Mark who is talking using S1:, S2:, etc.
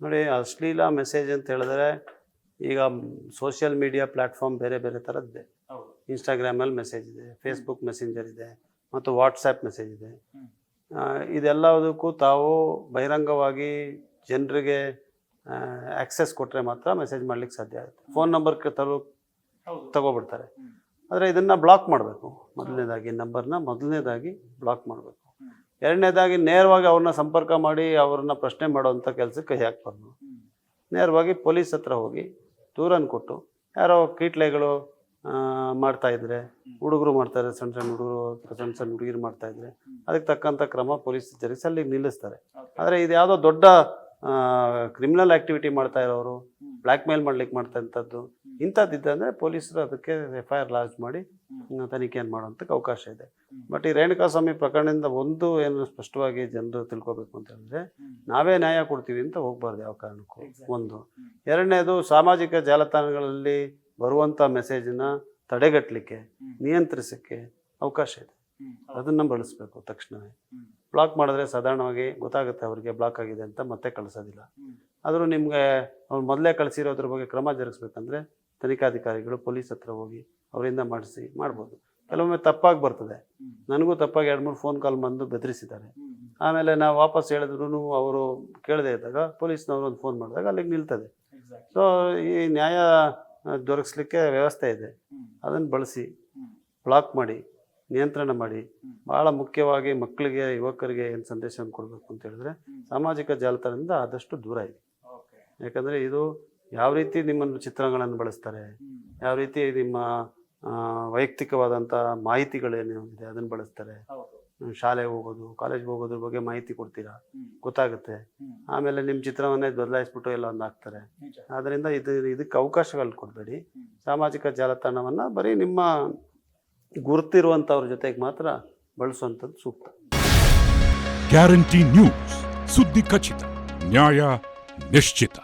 S1: ನೋಡಿ, ಅಶ್ಲೀಲ ಮೆಸೇಜ್ ಅಂತ ಹೇಳಿದ್ರೆ ಈಗ ಸೋಷಿಯಲ್ ಮೀಡಿಯಾ ಪ್ಲ್ಯಾಟ್ಫಾರ್ಮ್ ಬೇರೆ ಬೇರೆ ಥರದ್ದಿದೆ. ಇನ್ಸ್ಟಾಗ್ರಾಮಲ್ಲಿ ಮೆಸೇಜ್ ಇದೆ, ಫೇಸ್ಬುಕ್ ಮೆಸೆಂಜರ್ ಇದೆ, ಮತ್ತು ವಾಟ್ಸಪ್ ಮೆಸೇಜ್ ಇದೆ. ಇದೆಲ್ಲದಕ್ಕೂ ತಾವು ಬಹಿರಂಗವಾಗಿ ಜನರಿಗೆ ಆಕ್ಸೆಸ್ ಕೊಟ್ಟರೆ ಮಾತ್ರ ಮೆಸೇಜ್ ಮಾಡ್ಲಿಕ್ಕೆ ಸಾಧ್ಯ ಆಗುತ್ತೆ. ಫೋನ್ ನಂಬರ್ ತಗೋಬಿಡ್ತಾರೆ. ಆದರೆ ಇದನ್ನು ಬ್ಲಾಕ್ ಮಾಡಬೇಕು. ಮೊದಲನೇದಾಗಿ ಬ್ಲಾಕ್ ಮಾಡಬೇಕು. ಎರಡನೇದಾಗಿ ನೇರವಾಗಿ ಅವ್ರನ್ನ ಸಂಪರ್ಕ ಮಾಡಿ ಅವ್ರನ್ನ ಪ್ರಶ್ನೆ ಮಾಡೋವಂಥ ಕೆಲಸಕ್ಕೆ ಕೈ ಹಾಕ್ಬಾರ್ದು. ನೇರವಾಗಿ ಪೊಲೀಸ್ ಹತ್ರ ಹೋಗಿ ದೂರನ್ನು ಕೊಟ್ಟು, ಯಾರೋ ಕೀಟ್ಲೆಗಳು ಮಾಡ್ತಾಯಿದ್ರೆ, ಹುಡುಗರು ಮಾಡ್ತಾರೆ, ಸಣ್ಣ ಸಣ್ಣ ಹುಡುಗರು ಸಣ್ಣ ಹುಡುಗಿರು ಮಾಡ್ತಾಯಿದ್ರೆ ಅದಕ್ಕೆ ತಕ್ಕಂಥ ಕ್ರಮ ಪೊಲೀಸ್ ಜರುಗಿಸಿ ಅಲ್ಲಿಗೆ ನಿಲ್ಲಿಸ್ತಾರೆ. ಆದರೆ ಇದು ಯಾವುದೋ ದೊಡ್ಡ ಕ್ರಿಮಿನಲ್ ಆ್ಯಕ್ಟಿವಿಟಿ ಮಾಡ್ತಾ ಇರೋರು, ಬ್ಲ್ಯಾಕ್ ಮೇಲ್ ಮಾಡ್ಲಿಕ್ಕೆ ಮಾಡ್ತಾಂಥದ್ದು ಇಂಥದ್ದಿದ್ದಂದರೆ ಪೊಲೀಸರು ಅದಕ್ಕೆ FIR ಲಾಂಚ್ ಮಾಡಿ ತನಿಖೆಯನ್ನು ಮಾಡೋಂಥಕ್ಕೆ ಅವಕಾಶ ಇದೆ. ಬಟ್ ಈ ರೇಣುಕಾಸ್ವಾಮಿ ಪ್ರಕರಣದಿಂದ ಒಂದು ಏನು ಸ್ಪಷ್ಟವಾಗಿ ಜನರು ತಿಳ್ಕೊಬೇಕು ಅಂತ ಹೇಳಿದ್ರೆ, ನಾವೇ ನ್ಯಾಯ ಕೊಡ್ತೀವಿ ಅಂತ ಹೋಗ್ಬಾರ್ದು ಯಾವ ಕಾರಣಕ್ಕೂ. ಒಂದು. ಎರಡನೇದು, ಸಾಮಾಜಿಕ ಜಾಲತಾಣಗಳಲ್ಲಿ ಬರುವಂಥ ಮೆಸೇಜನ್ನ ತಡೆಗಟ್ಟಲಿಕ್ಕೆ, ನಿಯಂತ್ರಿಸೋಕ್ಕೆ ಅವಕಾಶ ಇದೆ. ಅದನ್ನು ಬಳಸಬೇಕು ತಕ್ಷಣವೇ. ಬ್ಲಾಕ್ ಮಾಡಿದ್ರೆ ಸಾಧಾರಣವಾಗಿ ಗೊತ್ತಾಗುತ್ತೆ ಅವ್ರಿಗೆ ಬ್ಲಾಕ್ ಆಗಿದೆ ಅಂತ, ಮತ್ತೆ ಕಳಿಸೋದಿಲ್ಲ. ಆದರೂ ನಿಮಗೆ ಅವ್ರು ಮೊದಲೇ ಕಳಿಸಿರೋದ್ರ ಬಗ್ಗೆ ಕ್ರಮ ಜರುಗಿಸ್ಬೇಕಂದ್ರೆ ತನಿಖಾಧಿಕಾರಿಗಳು ಪೊಲೀಸ್ ಹತ್ರ ಹೋಗಿ ಅವರಿಂದ ಮಾಡ್ಬೋದು. ಕೆಲವೊಮ್ಮೆ ತಪ್ಪಾಗಿ ಬರ್ತದೆ. ನನಗೂ ತಪ್ಪಾಗಿ 2-3 ಫೋನ್ ಕಾಲ್ ಬಂದು ಬೆದರಿಸಿದ್ದಾರೆ. ಆಮೇಲೆ ನಾವು ವಾಪಸ್ ಹೇಳಿದ್ರು ಅವರು ಕೇಳದೇ ಇದ್ದಾಗ ಪೊಲೀಸ್ನವರು ಒಂದು ಫೋನ್ ಮಾಡಿದಾಗ ಅಲ್ಲಿಗೆ ನಿಲ್ತದೆ. ಸೊ ಈ ನ್ಯಾಯ ದೊರಕಿಸ್ಲಿಕ್ಕೆ ವ್ಯವಸ್ಥೆ ಇದೆ. ಅದನ್ನು ಬಳಸಿ ಬ್ಲಾಕ್ ಮಾಡಿ, ನಿಯಂತ್ರಣ ಮಾಡಿ. ಭಾಳ ಮುಖ್ಯವಾಗಿ ಮಕ್ಕಳಿಗೆ, ಯುವಕರಿಗೆ ಏನು ಸಂದೇಶವನ್ನು ಕೊಡಬೇಕು ಅಂತ ಹೇಳಿದ್ರೆ, ಸಾಮಾಜಿಕ ಜಾಲತಾಣದಿಂದ ಆದಷ್ಟು ದೂರ ಇದೆ. ಯಾಕಂದರೆ ಇದು ಯಾವ ರೀತಿ ನಿಮ್ಮನ್ನು ಚಿತ್ರಗಳನ್ನು ಬಳಸ್ತಾರೆ, ಯಾವ ರೀತಿ ನಿಮ್ಮ ವೈಯಕ್ತಿಕವಾದಂಥ ಮಾಹಿತಿಗಳೇನು ಇದೆ ಅದನ್ನು ಬಳಸ್ತಾರೆ. ಶಾಲೆಗೆ ಹೋಗೋದು, ಕಾಲೇಜ್ಗೆ ಹೋಗೋದ್ರ ಬಗ್ಗೆ ಮಾಹಿತಿ ಕೊಡ್ತೀರಾ, ಗೊತ್ತಾಗುತ್ತೆ. ಆಮೇಲೆ ನಿಮ್ಮ ಚಿತ್ರವನ್ನೇ ಬದಲಾಯಿಸ್ಬಿಟ್ಟು ಎಲ್ಲ ಒಂದು ಹಾಕ್ತಾರೆ. ಆದ್ದರಿಂದ ಇದಕ್ಕೆ ಅವಕಾಶಗಳು ಕೊಡಬೇಡಿ. ಸಾಮಾಜಿಕ ಜಾಲತಾಣವನ್ನು ಬರೀ ನಿಮ್ಮ ಗುರುತಿರುವಂಥವ್ರ ಜೊತೆಗೆ ಮಾತ್ರ ಬಳಸುವಂಥದ್ದು ಸೂಕ್ತ.
S2: ಗ್ಯಾರಂಟಿ ನ್ಯೂಸ್, ಸುದ್ದಿ ಖಚಿತ, ನ್ಯಾಯ ನಿಶ್ಚಿತ.